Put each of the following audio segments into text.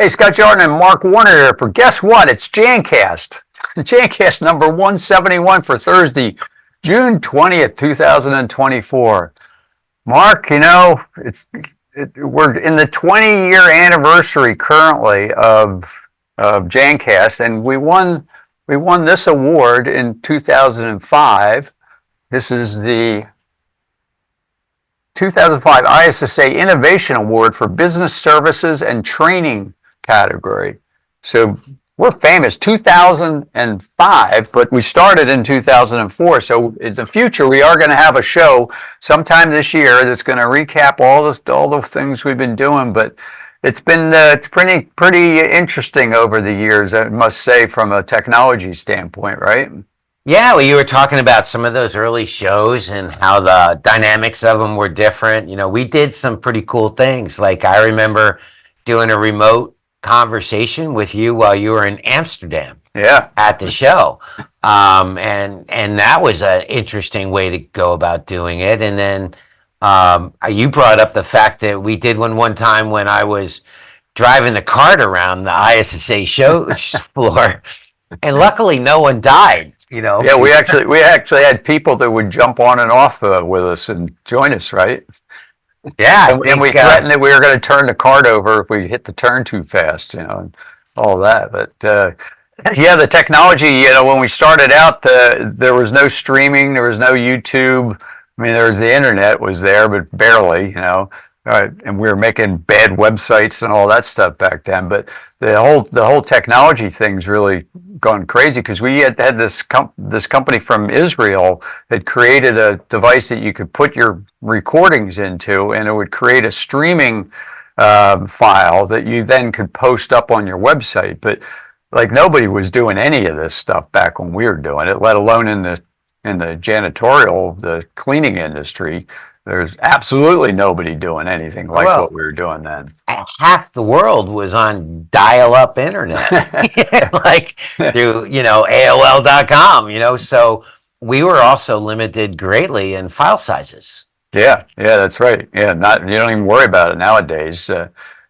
Hey, Scott Jordan and Mark Warner here for guess what? It's Jancast. Jancast number 171 for Thursday, June 20th, 2024. Mark, we're in the 20-year anniversary currently of Jancast, and we won this award in 2005. This is the 2005 ISSA Innovation Award for Business Services and Training category. So we're famous 2005, but we started in 2004. So in the future, we are going to have a show sometime this year that's going to recap all the things we've been doing. But it's been pretty interesting over the years, I must say, from a technology standpoint, right? Yeah, well, you were talking about some of those early shows and how the dynamics of them were different. We did some pretty cool things. Like I remember doing a remote conversation with you while you were in Amsterdam. Yeah. At the show. And that was an interesting way to go about doing it. And then you brought up the fact that we did one time when I was driving the cart around the ISSA show floor, and luckily no one died. Yeah, we actually had people that would jump on and off with us and join us, right? Yeah, and we threatened that we were going to turn the cart over if we hit the turn too fast, and all that. But yeah, the technology, when we started out, there was no streaming, there was no YouTube. I mean, there was the internet was there, but barely, and we were making bad websites and all that stuff back then. But the whole technology thing's really gone crazy because we had this company from Israel that created a device that you could put your recordings into, and it would create a streaming file that you then could post up on your website. But like nobody was doing any of this stuff back when we were doing it, let alone in the janitorial, the cleaning industry. There's absolutely nobody doing anything like what we were doing then. Half the world was on dial-up internet, like through, AOL.com, so we were also limited greatly in file sizes. Yeah, that's right. Yeah, you don't even worry about it nowadays.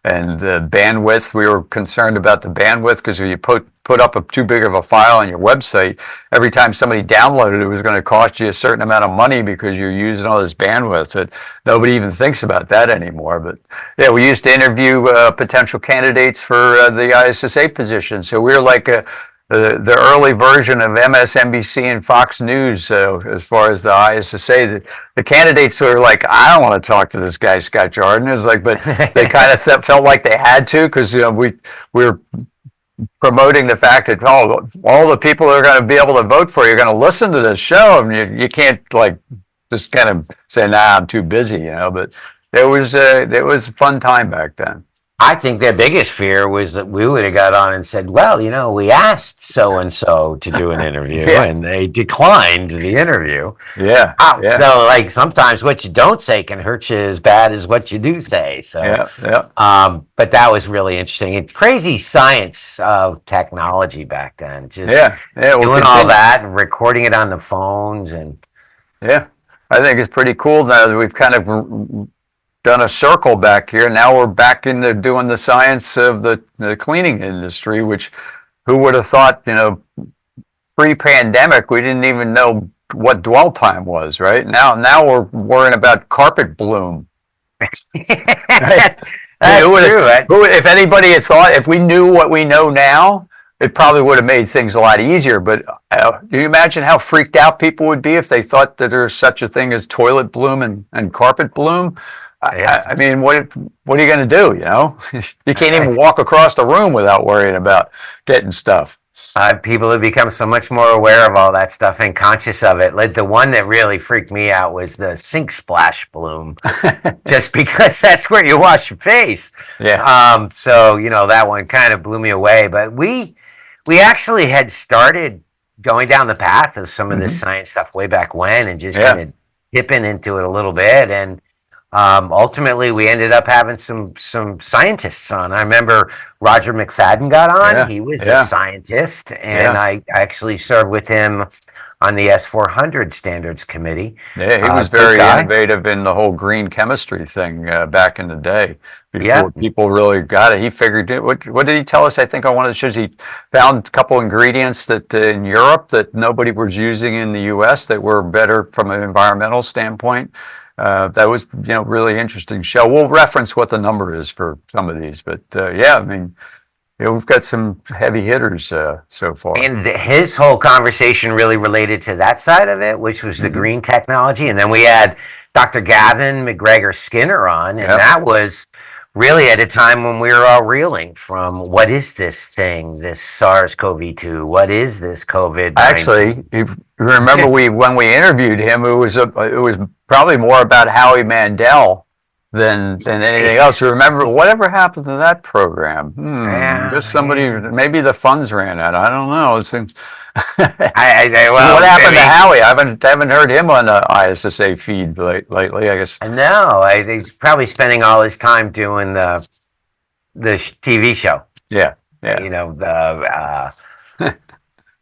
And bandwidth, we were concerned about the bandwidth because if you put up too big of a file on your website, every time somebody downloaded it, it was going to cost you a certain amount of money because you're using all this bandwidth. That nobody even thinks about that anymore. But yeah, we used to interview potential candidates for the ISSA position. So we were like the early version of MSNBC and Fox News as far as the ISSA. The candidates were like, I don't want to talk to this guy, Scott Jordan. It was like, but they kind of felt like they had to because we were promoting the fact that all the people that are going to be able to vote for you are going to listen to this show, and you can't like just kind of say, nah, I'm too busy, But it was a fun time back then. I think their biggest fear was that we would have got on and said, well, we asked so-and-so to do an interview and they declined the interview. Yeah. So like sometimes what you don't say can hurt you as bad as what you do say. So, but that was really interesting. And crazy science of technology back then. Just doing all that and recording it on the phones. And yeah, I think it's pretty cool now that we've kind of done a circle back here. Now we're back into doing the science of the cleaning industry, which who would have thought, pre-pandemic, we didn't even know what dwell time was, right? Now we're worrying about carpet bloom. That's true. If anybody had thought, if we knew what we know now, it probably would have made things a lot easier. But do you imagine how freaked out people would be if they thought that there's such a thing as toilet bloom and carpet bloom? I mean, what are you going to do? You can't even walk across the room without worrying about getting stuff. People have become so much more aware of all that stuff and conscious of it. Like the one that really freaked me out was the sink splash bloom, just because that's where you wash your face. Yeah. So that one kind of blew me away. But we actually had started going down the path of some of this science stuff way back when, and just kind of dipping into it a little bit. And ultimately, we ended up having some scientists on. I remember Roger McFadden got on. He was a scientist, and I actually served with him on the S400 standards committee. Yeah, he was Good very guy. innovative in the whole green chemistry thing back in the day, before Yep. people really got it. He figured it. What did he tell us? I think on one of the shows, he found a couple ingredients that in Europe that nobody was using in the U.S. that were better from an environmental standpoint. That was, really interesting show. We'll reference what the number is for some of these, but yeah, I mean, we've got some heavy hitters so far. And his whole conversation really related to that side of it, which was the Hmm. green technology. And then we had Dr. Gavin McGregor Skinner on, and Yep. that was really at a time when we were all reeling from what is this thing, this SARS-CoV-2? What is this COVID-19? Actually, if you remember, when we interviewed him, it was probably more about Howie Mandel than anything else. You remember whatever happened to that program? Just Yeah, somebody, yeah. maybe the funds ran out. I don't know. It seems. Well, What happened to Howie? I haven't heard him on the ISSA feed lately. I guess. no, he's probably spending all his time doing the TV show. Yeah, yeah, You know, the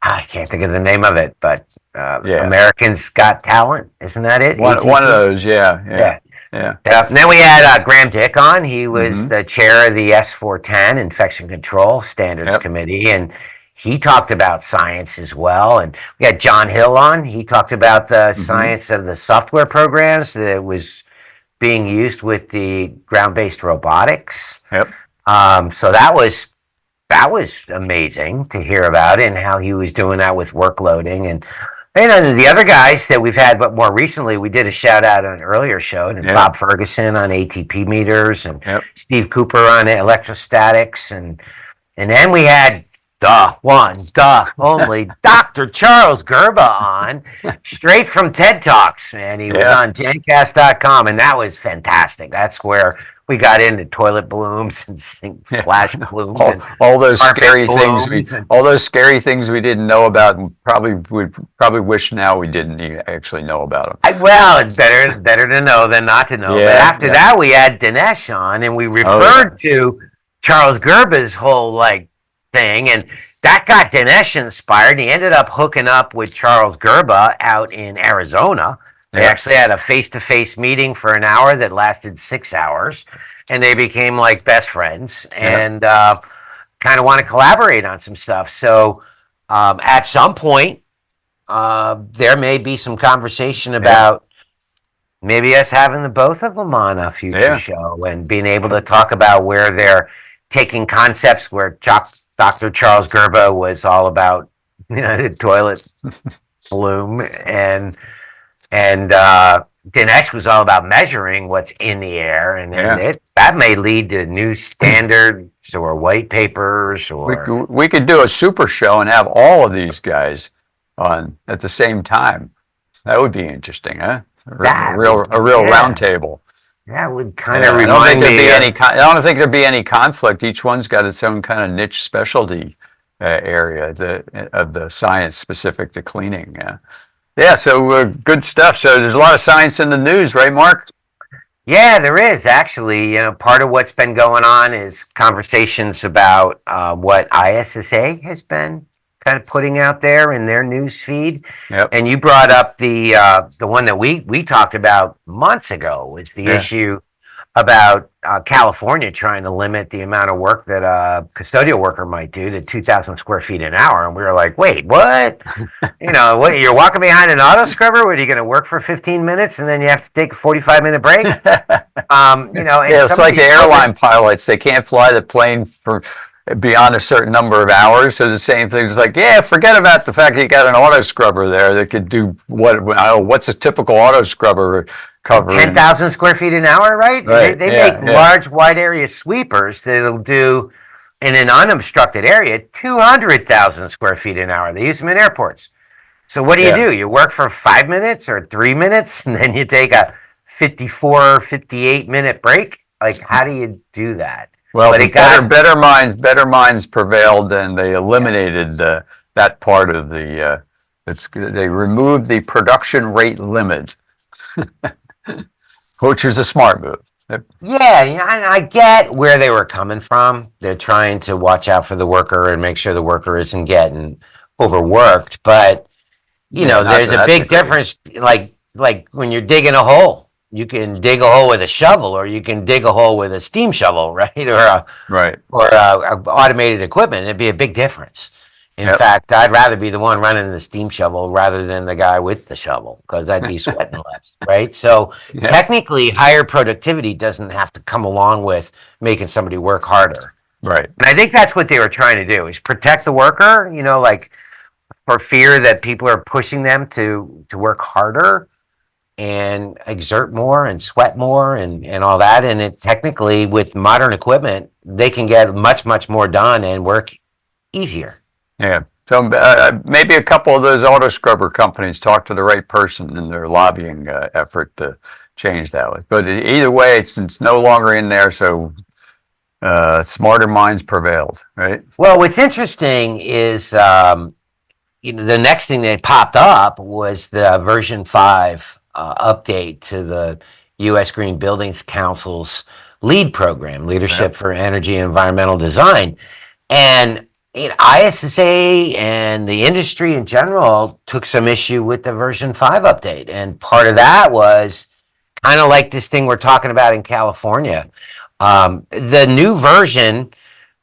I can't think of the name of it, but yeah. Americans Got Talent, isn't that it? One of AGT? those. Yeah, yeah, Yeah. yeah. Yep. And then we had Graham Dick on. He was Hmm. the chair of the S410 Infection Control Standards Yep. Committee, and he talked about science as well. And we had John Hill on. He talked about the Hmm. science of the software programs that was being used with the ground-based robotics. Yep. So that was amazing to hear about and how he was doing that with workloading and the other guys that we've had, but more recently we did a shout out on an earlier show, and Yeah. Bob Ferguson on ATP meters and Yep. Steve Cooper on electrostatics and then we had the only Dr. Charles Gerba on straight from TED Talks, and he was Yeah. on Jancast.com, and that was fantastic. That's where we got into toilet blooms and splash blooms and All those carpet scary things blooms and all those scary things we didn't know about, and probably wish now we didn't actually know about well, it's better to know than not to know. them. But Yeah, after yeah. that, we had Dinesh on, and we Oh yeah, referred to Charles Gerba's whole thing, and that got Dinesh inspired. He ended up hooking up with Charles Gerba out in Arizona. They yeah, actually had a face-to-face meeting for an hour that lasted 6 hours, and they became like best friends yeah, and kind of want to collaborate on some stuff. So at some point, there may be some conversation yeah, about maybe us having the both of them on a future yeah. show and being able to talk about where they're taking concepts where Dr. Charles Gerba was all about, the toilet bloom and Dinesh was all about measuring what's in the air, and then Yeah. that may lead to new standards or white papers We or we could do a super show and have all of these guys on at the same time. That would be interesting, huh? A that real was a real yeah, round table. that would kind Yeah, of I don't think remind there'd be me any. I don't think there'd be any conflict. Each one's got its own kind of niche specialty area of the science specific to cleaning. Yeah. So good stuff. So there's a lot of science in the news, right, Mark? Yeah, there is actually. Part of what's been going on is conversations about what ISSA has been kind of putting out there in their news feed. Yep. And you brought up the one that we talked about months ago was the Yeah. issue about California trying to limit the amount of work that a custodial worker might do to 2,000 square feet an hour. And we were like, wait, what? What? You're walking behind an auto scrubber? What, are you going to work for 15 minutes and then you have to take a 45-minute break? And Yeah, it's some of like the these airline pilots. They can't fly the plane for beyond a certain number of hours. So the same thing is like, yeah, forget about the fact that you got an auto scrubber there that could do what's a typical auto scrubber cover? 10,000 square feet an hour, right? Right. They Yeah. make Yeah. large, wide area sweepers that'll do in an unobstructed area 200,000 square feet an hour. They use them in airports. So what Yeah. do? You work for 5 minutes or 3 minutes, and then you take a 54, 58-minute break? Like, how do you do that? Well, But it got better minds prevailed, and they eliminated that part of the. They removed the production rate limit, which is a smart move. Yeah, and I get where they were coming from. They're trying to watch out for the worker and make sure the worker isn't getting overworked. But Yeah, not there's that a that's a big great. difference. Like when you're digging a hole, you can dig a hole with a shovel, or you can dig a hole with a steam shovel, right? Right. Or automated equipment. It'd be a big difference. In Yep. fact, I'd rather be the one running the steam shovel rather than the guy with the shovel because I'd be sweating less, right? So Yeah. technically, higher productivity doesn't have to come along with making somebody work harder. Right. And I think that's what they were trying to do is protect the worker, like for fear that people are pushing them to work harder and exert more and sweat more and all that. And it technically, with modern equipment, they can get much, much more done and work easier. Yeah. So maybe a couple of those auto scrubber companies talk to the right person in their lobbying effort to change that. But either way, it's no longer in there. So smarter minds prevailed, right? Well, what's interesting is, the next thing that popped up was the version 5 update to the U.S. Green Buildings Council's LEED program, Yeah. Leadership for Energy and Environmental Design. And ISSA and the industry in general took some issue with the version 5 update. And part of that was kind of like this thing we're talking about in California. The new version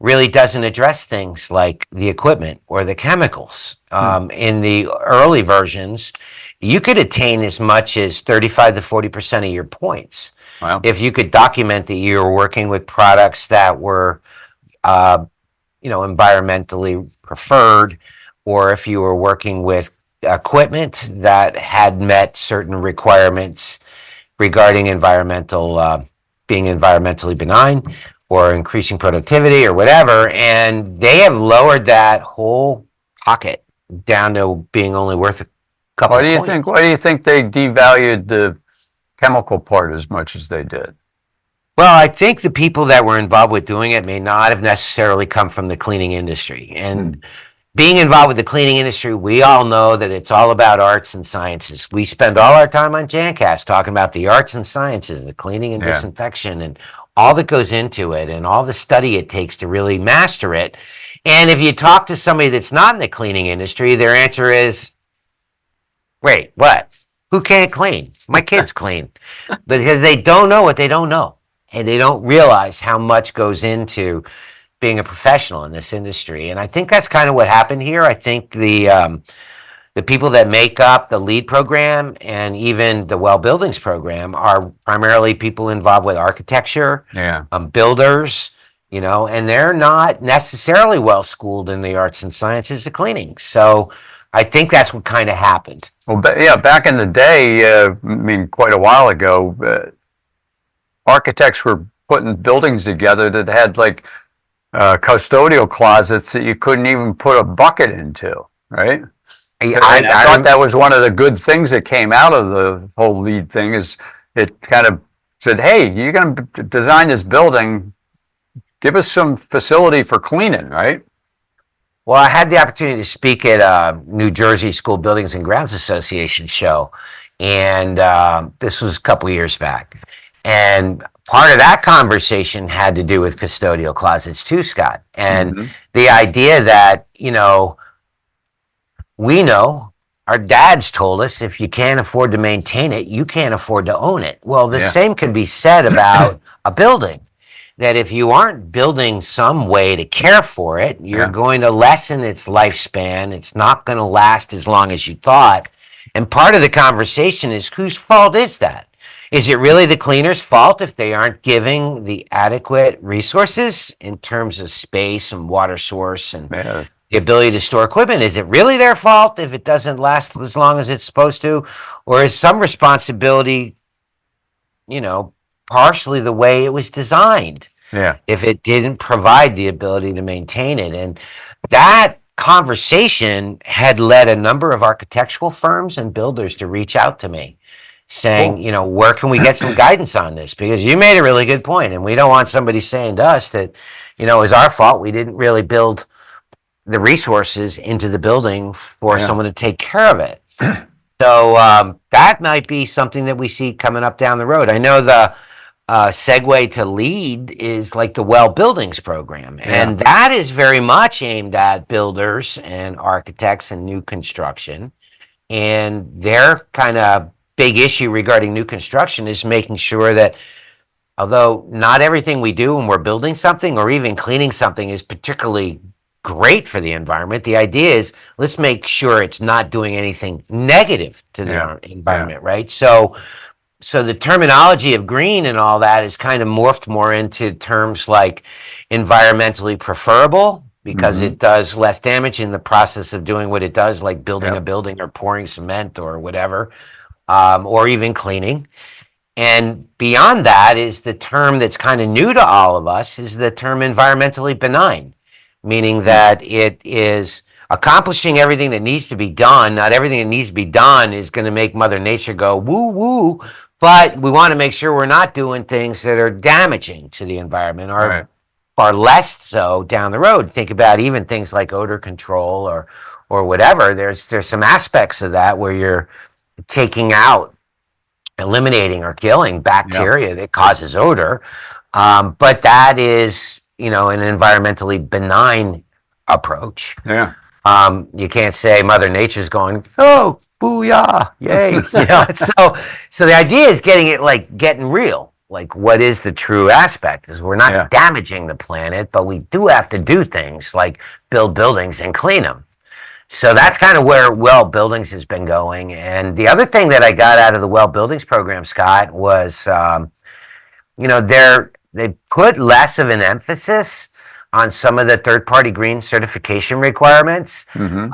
really doesn't address things like the equipment or the chemicals. Hmm. In the early versions, you could attain as much as 35 to 40% of your points Wow. if you could document that you were working with products that were uh, environmentally preferred, or if you were working with equipment that had met certain requirements regarding being environmentally benign or increasing productivity or whatever. And they have lowered that whole pocket down to being only worth a couple Why do you think? points. Why do you think they devalued the chemical part as much as they did? Well, I think the people that were involved with doing it may not have necessarily come from the cleaning industry. Hmm. And being involved with the cleaning industry, we all know that it's all about arts and sciences. We spend all our time on Jancast talking about the arts and sciences, the cleaning and Yeah. disinfection, and all that goes into it, and all the study it takes to really master it. And if you talk to somebody that's not in the cleaning industry, their answer is, wait, what? Who can't clean? My kids clean. Because they don't know what they don't know. And they don't realize how much goes into being a professional in this industry. And I think that's kind of what happened here. I think the people that make up the LEED program and even the Well Buildings program are primarily people involved with architecture, Yeah. builders, and they're not necessarily well schooled in the arts and sciences of cleaning. So I think that's what kind of happened. Well, yeah. Back in the day, I mean, quite a while ago, architects were putting buildings together that had like custodial closets that you couldn't even put a bucket into, right? And I thought that was one of the good things that came out of the whole lead thing is it kind of said, hey, you're going to design this building, give us some facility for cleaning, right? Well, I had the opportunity to speak at a New Jersey School Buildings and Grounds Association show, and this was a couple of years back. And part of that conversation had to do with custodial closets too, Scott. And Mm-hmm. the idea that, we know our dads told us if you can't afford to maintain it, you can't afford to own it. Well, the Yeah. same can be said about a building. That if you aren't building some way to care for it, you're Yeah. going to lessen its lifespan. It's not going to last as long as you thought. And part of the conversation is whose fault is that? Is it really the cleaner's fault if they aren't giving the adequate resources in terms of space and water source and Yeah. the ability to store equipment? Is it really their fault if it doesn't last as long as it's supposed to? Or is some responsibility, you know, partially the way it was designed? Yeah. If it didn't provide the ability to maintain it. And that conversation had led a number of architectural firms and builders to reach out to me saying, Cool. where can we get some guidance on this? Because you made a really good point, and we don't want somebody saying to us that, it was our fault. We didn't really build the resources into the building for Yeah. someone to take care of it. So that might be something that we see coming up down the road. I know the segue to LEED is like the Well Buildings program, Yeah. and that is very much aimed at builders and architects and new construction. and their kind of big issue regarding new construction is making sure that although not everything we do when we're building something or even cleaning something is particularly great for the environment, the idea is let's make sure it's not doing anything negative to Yeah. the Yeah. environment, right? So the terminology of green and all that is kind of morphed more into terms like environmentally preferable because Hmm. it does less damage in the process of doing what it does, like building a Yep. building or pouring cement or whatever, or even cleaning. And beyond that is the term that's kind of new to all of us is the term environmentally benign, meaning Hmm. that it is accomplishing everything that needs to be done. Not everything that needs to be done is going to make Mother Nature go woo woo, but we want to make sure we're not doing things that are damaging to the environment or Right. far less so down the road. Think about even things like odor control or whatever. There's some aspects of that where you're taking out eliminating or killing Yeah. bacteria that causes odor. But that is, an environmentally benign approach. Yeah. You can't say Mother Nature's going, oh, booyah, yay. So the idea is getting real. Like, what is the true aspect? Is we're not Yeah. damaging the planet, but we do have to do things like build buildings and clean them. So that's kind of where Well Buildings has been going. And the other thing that I got out of the Well Buildings program, Scott, was they put less of an emphasis on some of the third party green certification requirements. Hmm.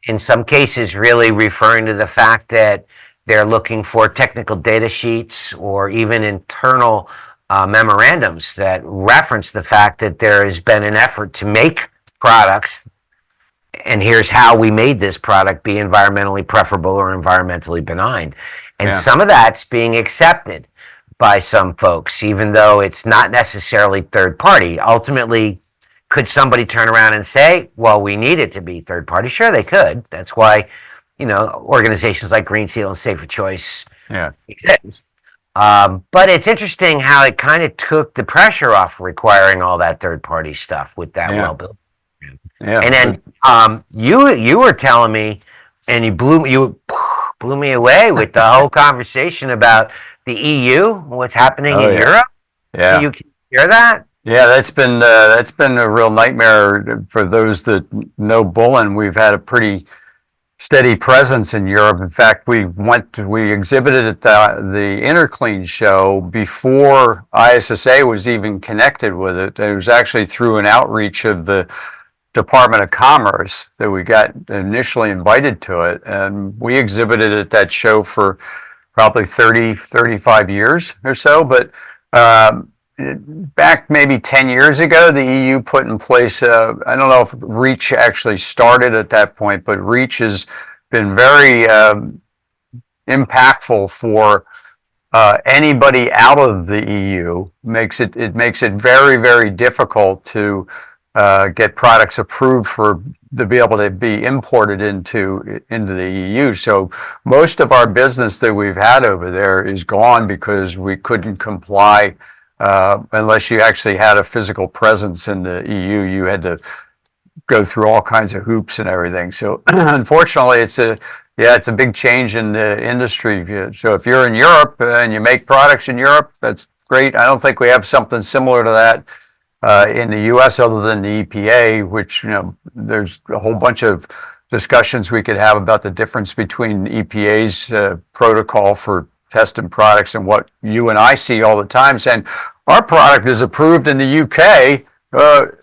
In some cases, really referring to the fact that they're looking for technical data sheets or even internal memorandums that reference the fact that there has been an effort to make products and here's how we made this product be environmentally preferable or environmentally benign. And Yeah. some of that's being accepted by some folks, even though it's not necessarily third party. Ultimately, could somebody turn around and say, well, we need it to be third party? Sure, they could. That's why, organizations like Green Seal and Safer Choice Yeah. exist. But it's interesting how it kind of took the pressure off requiring all that third party stuff with that Yeah. well built. Yeah. And then you were telling me, and you blew me away with the whole conversation about the EU, what's happening Oh in yeah. Europe. Can Yeah. you hear that? Yeah, that's been a real nightmare for those that know Bullen. We've had a pretty steady presence in Europe. In fact, we exhibited at the Interclean show before ISSA was even connected with it. It was actually through an outreach of the Department of Commerce that we got initially invited to it. And we exhibited at that show for probably 30, 35 years or so. But um, back maybe 10 years ago, the EU put in place, I don't know if REACH actually started at that point, but REACH has been very impactful for anybody out of the EU. It makes it very, very difficult to get products approved to be able to be imported into the EU. So most of our business that we've had over there is gone because we couldn't comply unless you actually had a physical presence in the EU. You had to go through all kinds of hoops and everything. So unfortunately, it's a big change in the industry. So if you're in Europe and you make products in Europe, that's great. I don't think we have something similar to that in the U.S. other than the EPA, which there's a whole bunch of discussions we could have about the difference between EPA's protocol for testing products and what you and I see all the time, saying our product is approved in the UK.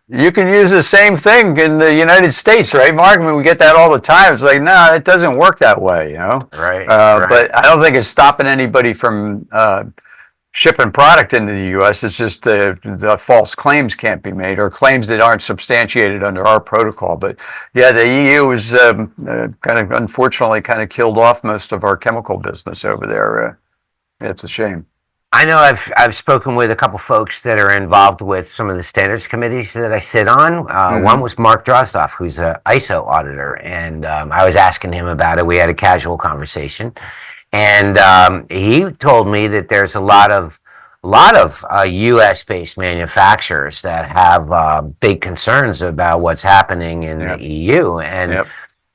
You can use the same thing in the United States, right, Mark? I mean, we get that all the time. It's like, no, it doesn't work that way. Right, right. But I don't think it's stopping anybody from shipping product into the U.S. It's just the false claims can't be made or claims that aren't substantiated under our protocol. But yeah, the EU is kind of unfortunately kind of killed off most of our chemical business over there. It's a shame. I know I've spoken with a couple folks that are involved with some of the standards committees that I sit on. One Mm-hmm. was Mark Drozdoff, who's an ISO auditor, and I was asking him about it. We had a casual conversation, and he told me that there's a lot of U.S. based manufacturers that have big concerns about what's happening in the Yep. EU, and Yep.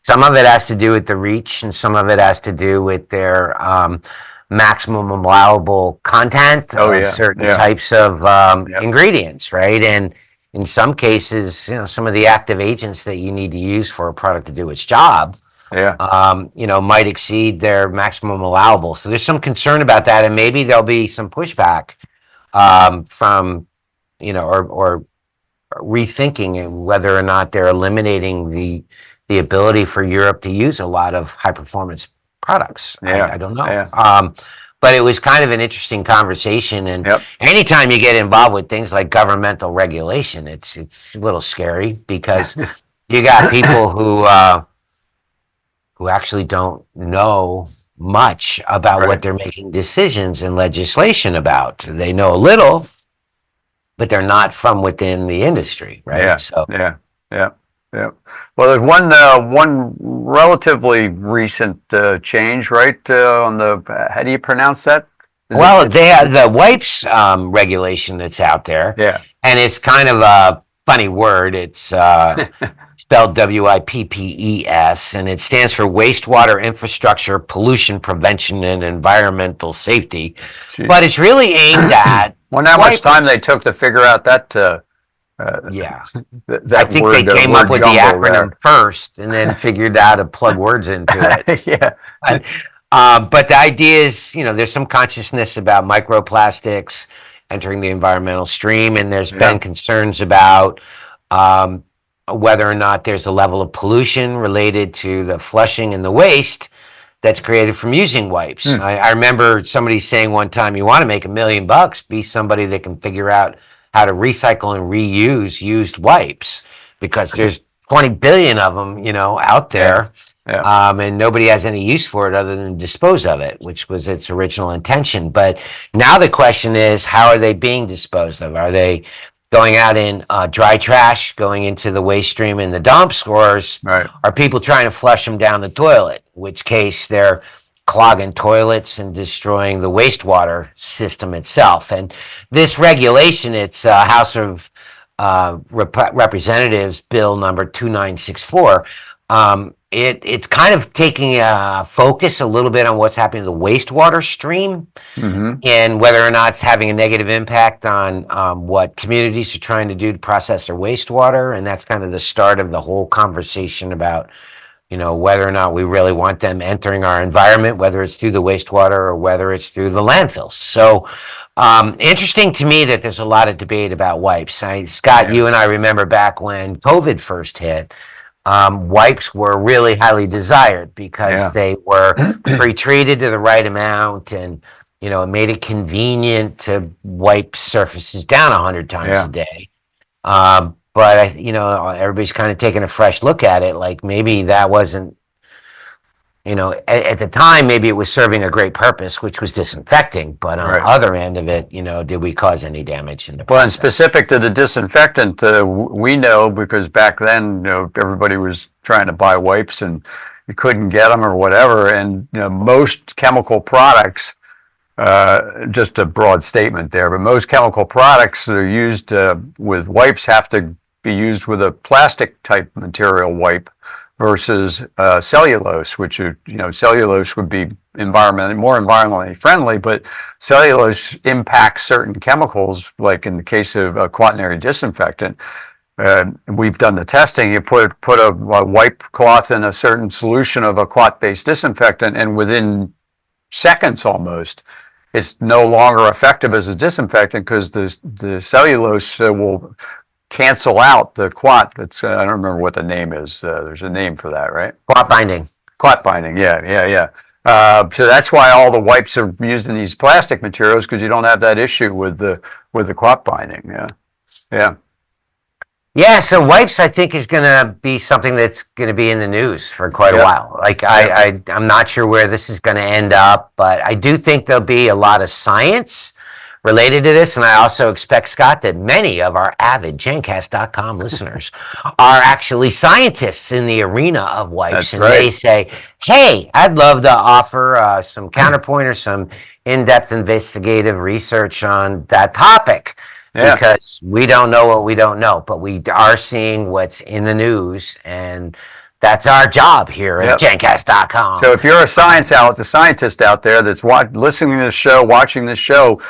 Some of it has to do with the reach, and some of it has to do with their maximum allowable content Oh of yeah, certain yeah, types of yeah, ingredients, right? And in some cases, some of the active agents that you need to use for a product to do its job, yeah, might exceed their maximum allowable. So there's some concern about that, and maybe there'll be some pushback from, or rethinking whether or not they're eliminating the ability for Europe to use a lot of high performance products. yeah, I don't know. yeah, But it was kind of an interesting conversation. And yep. anytime you get involved with things like governmental regulation, it's a little scary because you got people who actually don't know much about what Right. they're making decisions and legislation about. They know a little, but they're not from within the industry, right? Yeah, So, yeah, yeah, yeah. Well, there's one relatively recent change, right? On the how do you pronounce that? Is it? well, they have the wipes regulation that's out there, Yeah. and it's kind of a funny word. It's spelled WIPPES, and it stands for Wastewater Infrastructure Pollution Prevention and Environmental Safety. But Jeez. it's really aimed at Wonder how much time they wipers. took to figure out that uh, Yeah. I that think they came up word with the jumble acronym there. first and then figured out how to plug words into it. Yeah. But, but the idea is, there's some consciousness about microplastics entering the environmental stream, and there's been Yeah. concerns about um, whether or not there's a level of pollution related to the flushing and the waste that's created from using wipes. Hmm. I remember somebody saying one time, you want to make $1 million, be somebody that can figure out how to recycle and reuse used wipes because there's 20 billion of them, out Yeah. there. Yeah. And nobody has any use for it other than dispose of it, which was its original intention. But now the question is, how are they being disposed of? Are they going out in dry trash, going into the waste stream in the dumps, or Right. are people trying to flush them down the toilet? In which case they're clogging toilets and destroying the wastewater system itself. And this regulation, it's House of Representatives Bill number 2964. It's kind of taking a focus a little bit on what's happening to the wastewater stream Mm-hmm. and whether or not it's having a negative impact on what communities are trying to do to process their wastewater. And that's kind of the start of the whole conversation about, whether or not we really want them entering our environment, whether it's through the wastewater or whether it's through the landfills. So, interesting to me that there's a lot of debate about wipes. Scott, Yeah. you and I remember back when COVID first hit, wipes were really highly desired because Yeah. they were pre-treated to the right amount, and it made it convenient to wipe surfaces down 100 times a Yeah. day. But everybody's kind of taking a fresh look at it. Like maybe that wasn't, at the time, maybe it was serving a great purpose, which was disinfecting. But on the Right. other end of it, did we cause any damage in the Well, and process? specific to the disinfectant, we know because back then, everybody was trying to buy wipes and you couldn't get them or whatever. And most chemical products, just a broad statement there, but most chemical products that are used with wipes have to be used with a plastic type material wipe versus cellulose, which cellulose would be more environmentally friendly, but cellulose impacts certain chemicals, like in the case of a quaternary disinfectant. We've done the testing. You put a wipe cloth in a certain solution of a quat-based disinfectant, and within seconds almost, it's no longer effective as a disinfectant because the cellulose will cancel out the quat. I don't remember what the name is. There's a name for that, right? Clot binding. Clot binding. Yeah, yeah, yeah. So that's why all the wipes are using these plastic materials because you don't have that issue with the clot binding. Yeah, yeah, Yeah, so wipes, I think, is going to be something that's going to be in the news for quite a yeah, while. Like, yeah, I'm not sure where this is going to end up, but I do think there'll be a lot of science related to this. And I also expect, Scott, that many of our avid Jancast.com listeners are actually scientists in the arena of wipes. that's And they right. say, hey, I'd love to offer some counterpoint or some in-depth investigative research on that topic Yeah, because we don't know what we don't know, but we are seeing what's in the news, and That's our job here at Yep. Jancast.com. So if you're a scientist out there that's listening to this show, watching this show,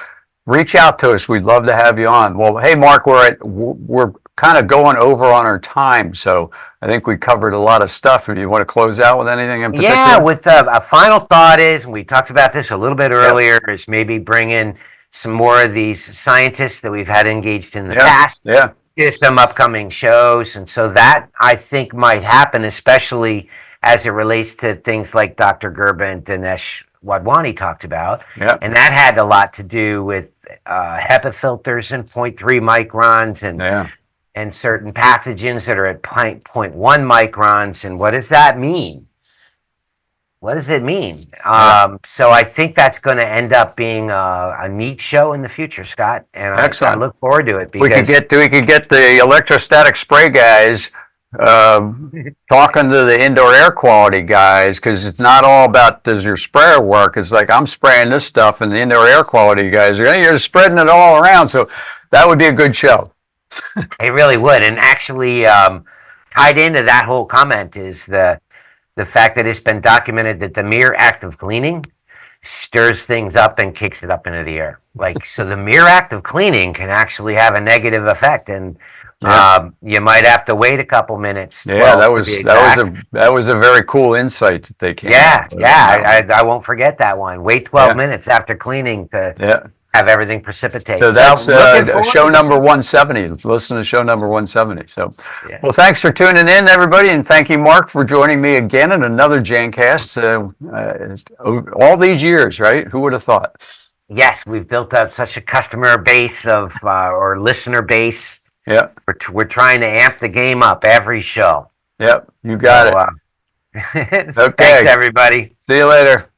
reach out to us. We'd love to have you on. Well, hey, Mark, we're kind of going over on our time, so I think we covered a lot of stuff. Do you want to close out with anything in particular? Yeah, with a final thought is, and we talked about this a little bit earlier, Yep. is maybe bring in some more of these scientists that we've had engaged in the Yeah. past. Yeah. Do some upcoming shows, and so that I think might happen, especially as it relates to things like Dr. Gerba and Dinesh Wadhwani talked about, Yeah. and that had a lot to do with HEPA filters and 0.3 microns and Yeah. and certain pathogens that are at 0.1 microns. And what does that mean? What does it mean? Yeah. So I think that's going to end up being a neat show in the future, Scott, and I look forward to it because We could get the electrostatic spray guys talking to the indoor air quality guys, because it's not all about does your sprayer work. It's like I'm spraying this stuff, and the indoor air quality guys you're spreading it all around. So that would be a good show. it really would. And actually, tied into that whole comment is the fact that it's been documented that the mere act of cleaning stirs things up and kicks it up into the air. Like, so the mere act of cleaning can actually have a negative effect, and you might have to wait a couple minutes. Yeah, that was a very cool insight that they came. I won't forget that one. Wait 12 minutes after cleaning to have everything precipitate. So that's show number 170. Listen to show number 170. So, well, thanks for tuning in, everybody, and thank you, Mark, for joining me again in another Jancast. All these years, right? Who would have thought? Yes, we've built up such a customer base of or listener base. Yeah, we're trying to amp the game up every show. Yep, you got it. Okay, thanks, everybody. See you later.